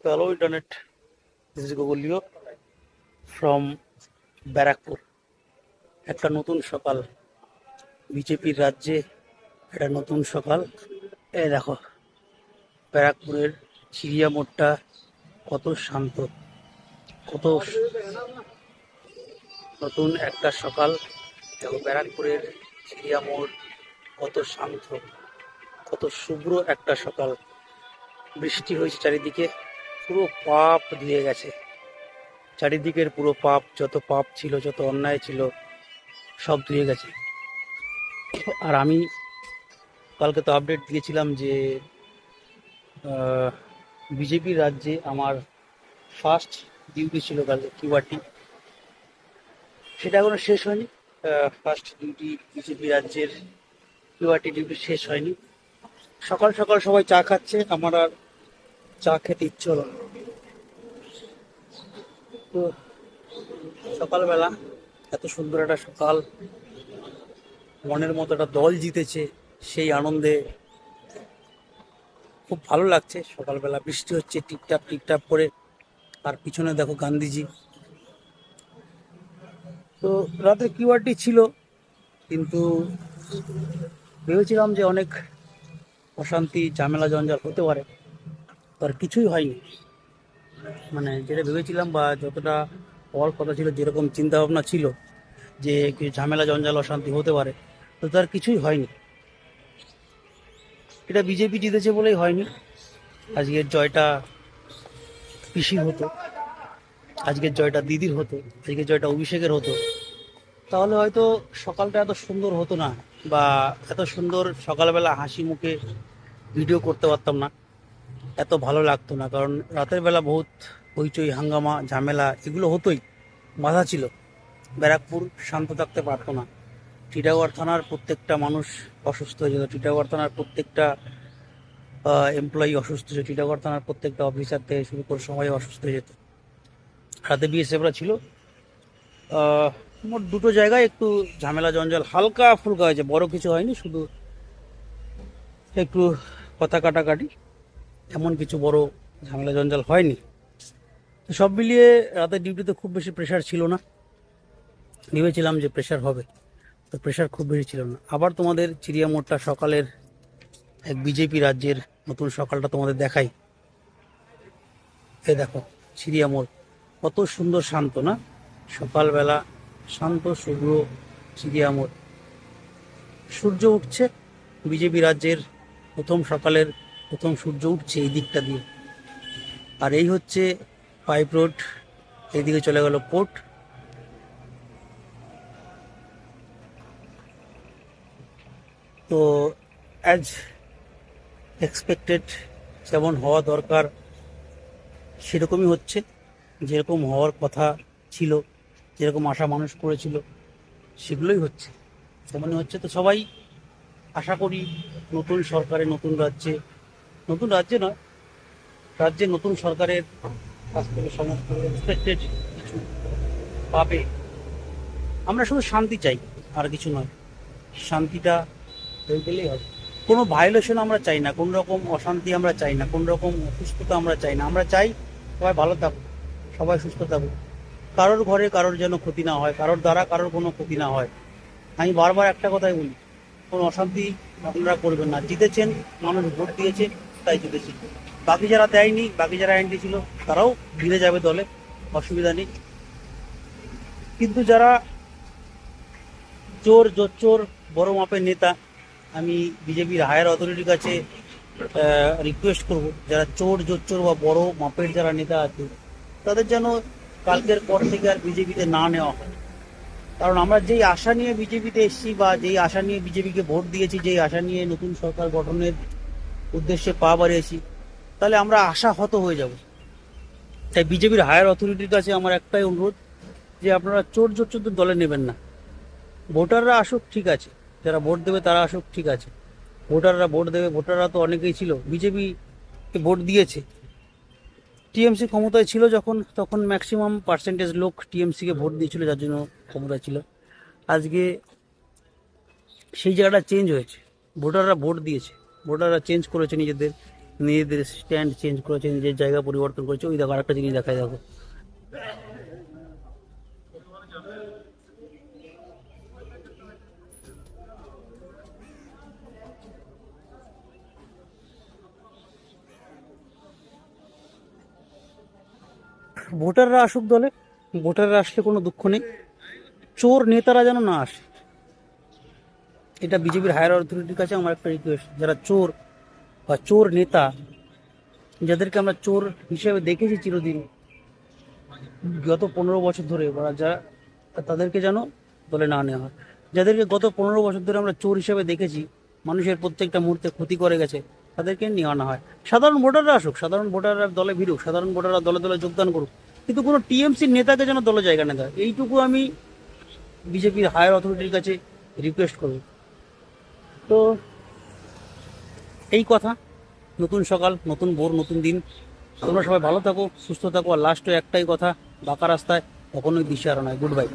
So hello internet, this is Gogolio from Barrackpore. একটা নতুন সকাল, বিজেপির রাজ্যে একটা নতুন সকাল। এই দেখো ব্যারাকপুরের চিড়িয়া মোড়টা কত শান্ত, কত নতুন একটা সকাল। দেখো ব্যারাকপুরের চিড়িয়া মোড় কত শান্ত, কত শুভ্র একটা সকাল। বৃষ্টি হয়েছে চারিদিকে, পুরো পাপ ধুয়ে গেছে। চারিদিকের পুরো পাপ, যত পাপ ছিল, যত অন্যায় ছিল, সব ধুয়ে গেছে। আর আমি কালকে তো আপডেট দিয়েছিলাম যে বিজেপির রাজ্যে আমার ফার্স্ট ডিউটি ছিল কালকে কিউআরটি, সেটা এখনো শেষ হয়নি। ফার্স্ট ডিউটি বিজেপি রাজ্যের কিউআরটি ডিউটি শেষ হয়নি। সকাল সকাল সবাই চা খাচ্ছে, আমার আর চা খেতে ইচ্ছে হলো না। তো সকালবেলা এত সুন্দর একটা সকাল, মনের মতো একটা দল জিতেছে, সেই আনন্দে খুব ভালো লাগছে। সকালবেলা বৃষ্টি হচ্ছে টিপটাপ টিপটাপ করে, আর পিছনে দেখো গান্ধীজি। তো রাতে কিউআরটি ছিল, কিন্তু ভেবেছিলাম যে অনেক অশান্তি ঝামেলা জঞ্জাল হতে পারে, তার কিছুই হয়নি। মানে যেটা ভেবেছিলাম বা যতটা হওয়ার কথা ছিল, যেরকম চিন্তা ভাবনা ছিল যে কিছু ঝামেলা জঞ্জাল অশান্তি হতে পারে, তো তার কিছুই হয়নি। এটা বিজেপি জিতেছে বলেই হয়নি। আজকের জয়টা পিসির হতো, আজকের জয়টা দিদির হতো, আজকের জয়টা অভিষেকের হতো, তাহলে হয়তো সকালটা এত সুন্দর হতো না, বা এত সুন্দর সকালবেলা হাসি মুখে ভিডিও করতে পারতাম না, এত ভালো লাগতো না। কারণ রাতের বেলা বহুত হইচই হাঙ্গামা ঝামেলা এগুলো হতোই, বাধা ছিল। ব্যারাকপুর শান্ত থাকতে পারতো না। টিটাগড় থানার প্রত্যেকটা মানুষ অসুস্থ হয়ে যেত, টিটাগড় থানার প্রত্যেকটা এমপ্লয়ি অসুস্থ হয়েছে, টিটাগড় থানার প্রত্যেকটা অফিসার থেকে শুরু করে সবাই অসুস্থ হয়ে যেত। রাতে বিএসএফরা ছিল। মোট দুটো জায়গায় একটু ঝামেলা জঞ্জাল হালকা ফুলকা হয়েছে, বড় কিছু হয়নি, শুধু একটু কথা কাটাকাটি, এমন কিছু বড় ঝামেলা জঞ্জাল হয়নি। তো সব মিলিয়ে রাতের ডিউটিতে খুব বেশি প্রেশার ছিল না। ভেবেছিলাম যে প্রেশার হবে, তো প্রেশার খুব বেশি ছিল না। আবার তোমাদের চিড়িয়া মোড়টা সকালের এক বিজেপি রাজ্যের নতুন সকালটা তোমাদের দেখাই। এই দেখো চিড়িয়া মোড় কত সুন্দর শান্ত না, সকালবেলা শান্ত শুভ্র চিড়িয়া মোড়। সূর্য উঠছে, বিজেপি রাজ্যের প্রথম সকালের প্রথম সূর্য উঠছে এই দিকটা দিয়ে। আর এই হচ্ছে পাইপ রোড, এইদিকে চলে গেল পোর্ট। তো অ্যাজ এক্সপেক্টেড, যেমন হওয়া দরকার সেরকমই হচ্ছে, যেরকম হওয়ার কথা ছিল, যেরকম আশা মানুষ করেছিল সেগুলোই হচ্ছে, তেমনই হচ্ছে। তো সবাই আশা করি নতুন সরকারে, নতুন রাজ্যে, নতুন রাজ্যে নয়, রাজ্যে নতুন সরকারের কাছ থেকে সমস্ত এক্সপেক্টেড কিছু পাবে। আমরা শুধু শান্তি চাই, আর কিছু নয়। শান্তিটা হয়ে গেলেই হবে। কোনো ভায়োলেশন আমরা চাই না, কোনো রকম অশান্তি আমরা চাই না, কোনো রকম অসুস্থতা আমরা চাই না। আমরা চাই সবাই ভালো থাকুক, সবাই সুস্থ থাকুক, কারোর ঘরে কারোর যেন ক্ষতি না হয়, কারোর দ্বারা কারোর কোনো ক্ষতি না হয়। আমি বারবার একটা কথাই বলি, কোনো অশান্তি আপনারা করবেন না। জিতেছেন, মানুষ ভোট দিয়েছে, তাই জিতেছে। বাকি যারা দেয়নি, বাকি যারা অ্যান্টি ছিল, তারাও ভিড়ে যাবে দলে, অসুবিধা নেই। কিন্তু যারা চোর জোচ্চোর বড় মাপের নেতা, আমি বিজেপির হায়ার অথরিটির কাছে রিকোয়েস্ট করব, যারা চোর জোচ্চোর বা বড় মাপের যারা নেতা আছে, তাদের যেন কালকের পর থেকে আর বিজেপিতে না নেওয়া হয়। কারণ আমরা যেই আশা নিয়ে বিজেপিতে এসেছি, বা যেই আশা নিয়ে বিজেপিকে ভোট দিয়েছি, যেই আশা নিয়ে নতুন সরকার গঠনের উদ্দেশ্যে পা বাড়িয়েছি, তাহলে আমরা আশাহত হয়ে যাব। তাই বিজেপির হায়ার অথরিটির কাছে আমার একটাই অনুরোধ, যে আপনারা চোর জোচ্চোরদের দলে নেবেন না। ভোটাররা আসুক ঠিক আছে, যারা ভোট দেবে তারা আসুক ঠিক আছে, ভোটাররা ভোট দেবে। ভোটাররা তো অনেকেই ছিল বিজেপিকে ভোট দিয়েছে, টিএমসি ক্ষমতায় ছিল যখন, তখন ম্যাক্সিমাম পার্সেন্টেজ লোক টিএমসিকে ভোট দিয়েছিল, যার জন্য ক্ষমতায় ছিল। আজকে সেই জায়গাটা চেঞ্জ হয়েছে, ভোটাররা ভোট দিয়েছে, ভোটাররা চেঞ্জ করেছে নিজেদের নিজেদের স্ট্যান্ড চেঞ্জ করেছে, নিজের জায়গা পরিবর্তন করেছে। ওই দেখো আরেকটা জিনিস দেখায়, দেখো ভোটাররা আসুক দলে, ভোটাররা আসলে কোনো দুঃখ নেই, চোর নেতারা যেন না আসে। এটা বিজেপির হায়ার অথরিটির কাছে আমার একটা রিকোয়েস্ট, যারা চোর বা চোর নেতা, যাদেরকে আমরা চোর হিসেবে দেখেছি চিরদিন গত 15 বছর ধরে, বা যারা, তাদেরকে যেন দলে না নেওয়া হয়। যাদেরকে গত 15 বছর ধরে আমরা চোর হিসেবে দেখেছি, মানুষের প্রত্যেকটা মুহূর্তে ক্ষতি করে গেছে, তাদেরকে নিয়ে আনা হয়। সাধারণ ভোটাররা আসুক, সাধারণ ভোটাররা দলে ভিড়ুক, সাধারণ ভোটাররা দলে দলে যোগদান করুক, কিন্তু কোনো টিএমসির নেতাকে যেন দলে জায়গা না দেয়, এইটুকু আমি বিজেপির হায়ার অথরিটির কাছে রিকোয়েস্ট করব। তো এই কথা, নতুন সকাল, নতুন ভোর, নতুন দিন। তোমরা সবাই ভালো থাকো, সুস্থ থাকো, আর লাস্টে একটাই কথা, বাঁকা রাস্তায় কখনোই দিশেহারা নয়। Good bye.